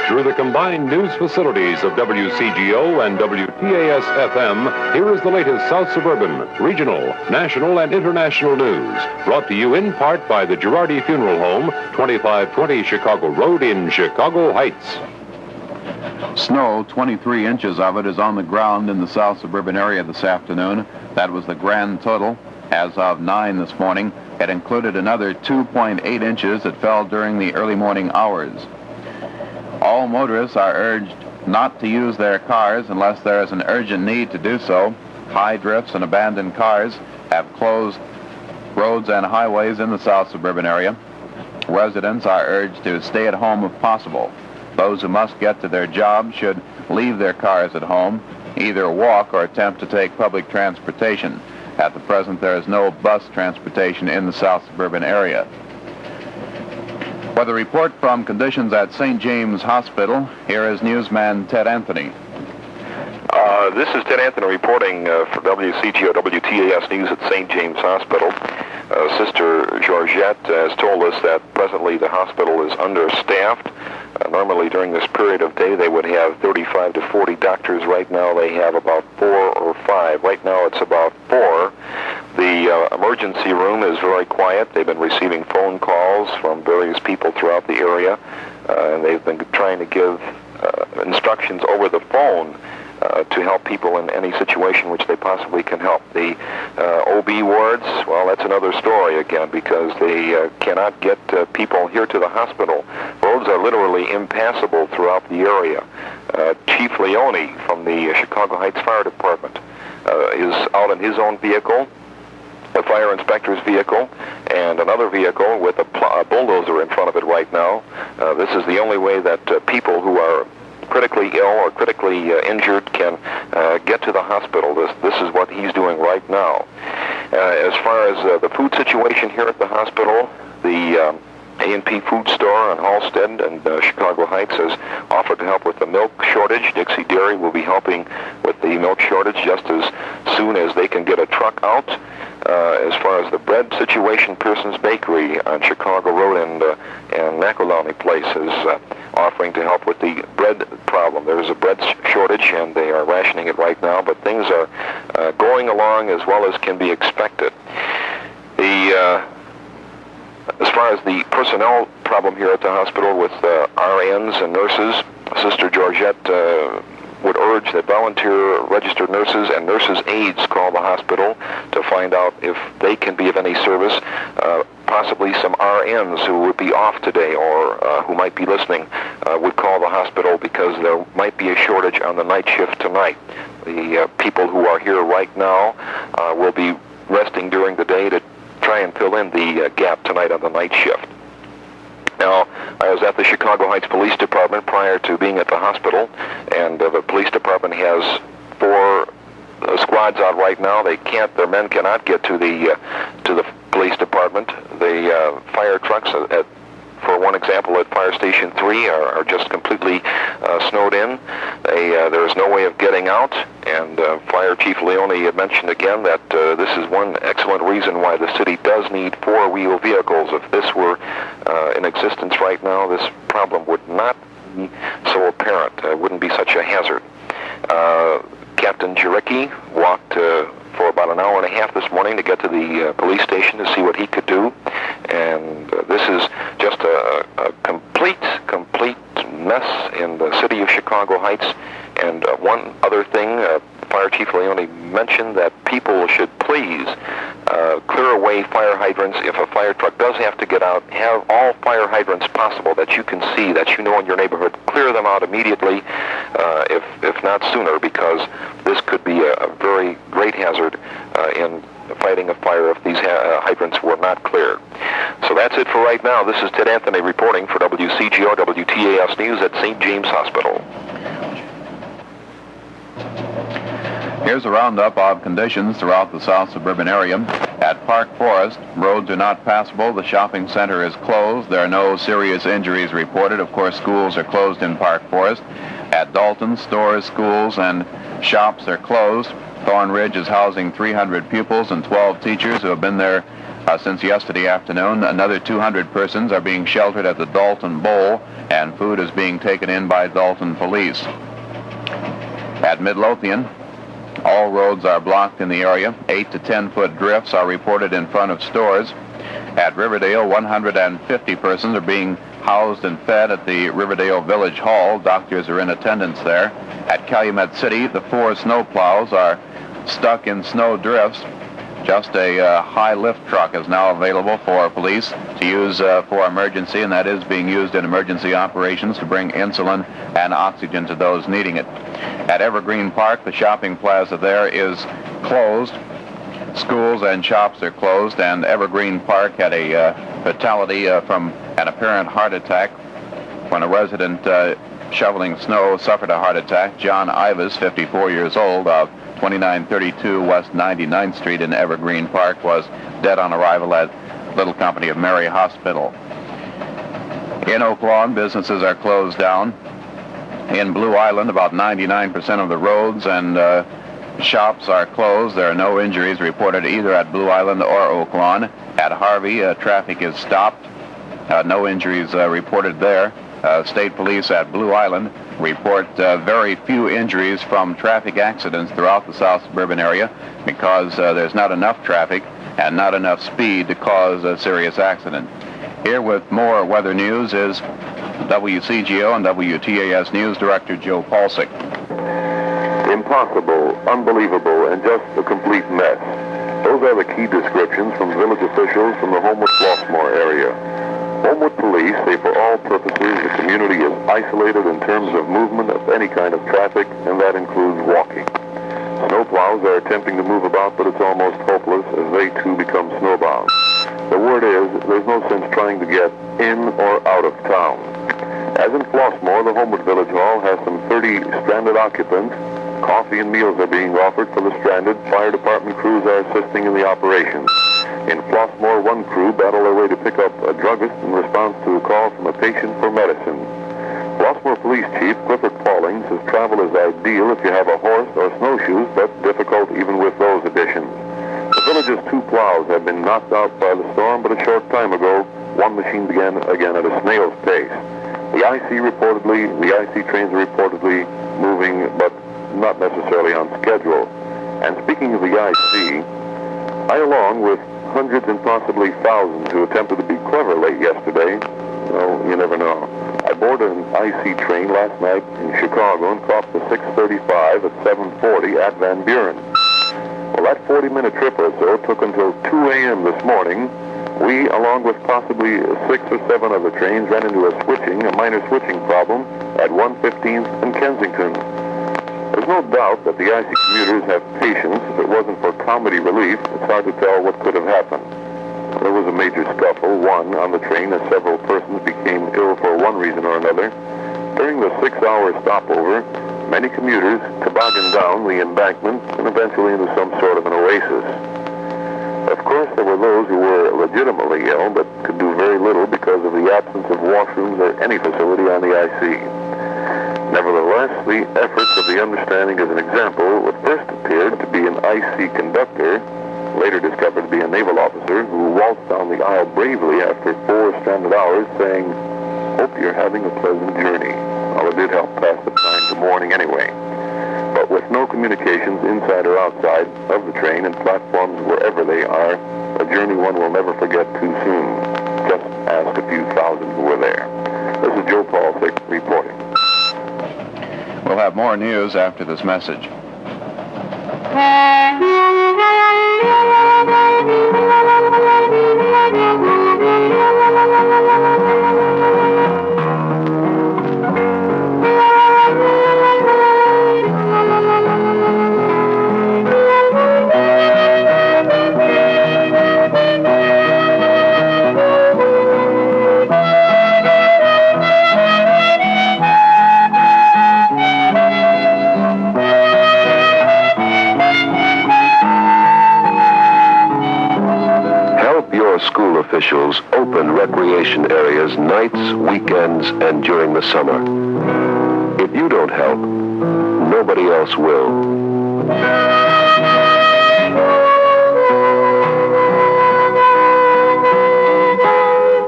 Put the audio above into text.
Through the combined news facilities of WCGO and WTAS FM, here is the latest South Suburban, regional, national, and international news. Brought to you in part by the Girardi Funeral Home, 2520 Chicago Road in Chicago Heights. Snow, 23 inches of it, is on the ground in the South Suburban area this afternoon. That was the grand total. As of 9 this morning, it included another 2.8 inches that fell during the early morning hours. All motorists are urged not to use their cars unless there is an urgent need to do so. High drifts and abandoned cars have closed roads and highways in the South Suburban area. Residents are urged to stay at home if possible. Those who must get to their jobs should leave their cars at home, either walk or attempt to take public transportation. At the present, there is no bus transportation in the South Suburban area. For the report from conditions at St. James Hospital, here is newsman Ted Anthony. This is Ted Anthony reporting for WCGO WTAS News at St. James Hospital. Sister Georgette has told us that presently the hospital is understaffed. Normally during this period of day they would have 35 to 40 doctors. Right now they have about 4 or 5. Right now it's about 4. The emergency room is very quiet. They've been receiving phone calls from various people throughout the area, and they've been trying to give instructions over the phone to help people in any situation which they possibly can help. The OB wards, well, that's another story again, because they cannot get people here to the hospital. Roads are literally impassable throughout the area. Chief Leone from the Chicago Heights Fire Department is out in his own vehicle, a fire inspector's vehicle, and another vehicle with a bulldozer in front of it right now. This is the only way that people who are critically ill or critically injured can get to the hospital. This is what he's doing right now. As far as the food situation here at the hospital, the A&P Food Store on Halstead and Chicago Heights has offered to help with the milk shortage. Dixie Dairy will be helping with the milk shortage just as soon as they can get a truck out. As far as the bread situation, Pearson's Bakery on Chicago Road and Nacolani Place is offering to help with the bread problem. There's a bread shortage and they are rationing it right now, but things are going along as well as can be expected. As far as the personnel problem here at the hospital with RNs and nurses, Sister Georgette would urge that volunteer registered nurses and nurses' aides call the hospital to find out if they can be of any service. Possibly some RNs who would be off today or who might be listening would call the hospital because there might be a shortage on the night shift tonight. The people who are here right now will be resting during the day to try and fill in the gap tonight on the night shift. Now, I was at the Chicago Heights Police Department prior to being at the hospital, and the police department has 4 squads out right now. Their men cannot get to the police department. The fire trucks, for one example, at Fire Station 3 are just completely snowed in. There is no way of getting out, and Fire Chief Leone had mentioned again that this is one excellent reason why the city does need 4-wheel vehicles. If this were in existence right now, this problem would not be so apparent. It wouldn't be such a hazard. Captain Jiricki walked for about an hour and a half this morning to get to the police station to see what he could do, and this is just a complete mess in the city of Chicago Heights. And one other thing, Fire Chief Leone mentioned that people should please clear away fire hydrants. If a fire truck does have to get out, have all fire hydrants possible that you can see, that you know in your neighborhood, clear them out immediately, if not sooner, because this could be a very great hazard in fighting a fire if these hydrants were not cleared. So that's it for right now. This is Ted Anthony reporting for WCGO WTAS News at St. James Hospital. Here's a roundup of conditions throughout the South Suburban area. At Park Forest, roads are not passable. The shopping center is closed. There are no serious injuries reported. Of course, schools are closed in Park Forest. At Dalton, stores, schools, and shops are closed. Thorn Ridge is housing 300 pupils and 12 teachers who have been there Since yesterday afternoon, another 200 persons are being sheltered at the Dalton Bowl, and food is being taken in by Dalton police. At Midlothian, all roads are blocked in the area. 8 to 10-foot drifts are reported in front of stores. At Riverdale, 150 persons are being housed and fed at the Riverdale Village Hall. Doctors are in attendance there. At Calumet City, the 4 snowplows are stuck in snow drifts. Just a high lift truck is now available for police to use for emergency, and that is being used in emergency operations to bring insulin and oxygen to those needing it. At Evergreen Park, the shopping plaza there is closed. Schools and shops are closed, and Evergreen Park had a fatality from an apparent heart attack when a resident shoveling snow suffered a heart attack. John Ivas, 54 years old, of 2932 West 99th Street in Evergreen Park, was dead on arrival at Little Company of Mary Hospital. In Oak Lawn, businesses are closed down. In Blue Island, about 99% of the roads and shops are closed. There are no injuries reported either at Blue Island or Oak Lawn. At Harvey, traffic is stopped. No injuries reported there. State police at Blue Island report very few injuries from traffic accidents throughout the South Suburban area because there's not enough traffic and not enough speed to cause a serious accident. Here with more weather news is WCGO and WTAS News Director Joe Paulsick. Impossible, unbelievable, and just a complete mess. Those are the key descriptions from village officials from the Homewood-Flossmoor area. Homewood police say for all purposes the community is isolated in terms of movement of any kind of traffic, and that includes walking. Snowplows are attempting to move about, but it's almost hopeless as they too become snowbound. The word is there's no sense trying to get in or out of town. As in Flossmoor, the Homewood Village Hall has some 30 stranded occupants. Coffee and meals are being offered for the stranded. Fire department crews are assisting in the operation. In Flossmoor, one crew battled their way to pick up a druggist in response to a call from a patient for medicine. Flossmoor Police Chief Clifford Pauling says travel is ideal if you have a horse or snowshoes, but difficult even with those additions. The village's 2 plows have been knocked out by the storm, but a short time ago, one machine began again at a snail's pace. The IC trains are reportedly moving, but not necessarily on schedule. And speaking of the IC, I, along with hundreds and possibly thousands who attempted to be clever late yesterday, well, you never know. I boarded an IC train last night in Chicago and caught the 6:35 at 7:40 at Van Buren. Well, that 40-minute trip or so took until 2 a.m. this morning. We, along with possibly 6 or 7 other trains, ran into a minor switching problem at 115th and Kensington. There's no doubt that the IC commuters have patience. If it wasn't for comedy relief, it's hard to tell what could have happened. There was a major scuffle, one on the train, as several persons became ill for one reason or another. During the 6-hour stopover, many commuters tobogganed down the embankment and eventually into some sort of an oasis. Of course, there were those who were legitimately ill but could do very little because of the absence of washrooms or any facility on the IC. Nevertheless, the efforts of the understanding as an example, what first appeared to be an IC conductor, later discovered to be a naval officer who waltzed down the aisle bravely after 4 stranded hours, saying, "Hope you're having a pleasant journey." Well, it did help pass the time to morning anyway. But with no communications inside or outside of the train and platforms wherever they are, a journey one will never forget too soon. Just ask a few thousand who were there. This is Joe Paulsick reporting. We'll have more news after this message. School officials open recreation areas nights, weekends, and during the summer. If you don't help, nobody else will.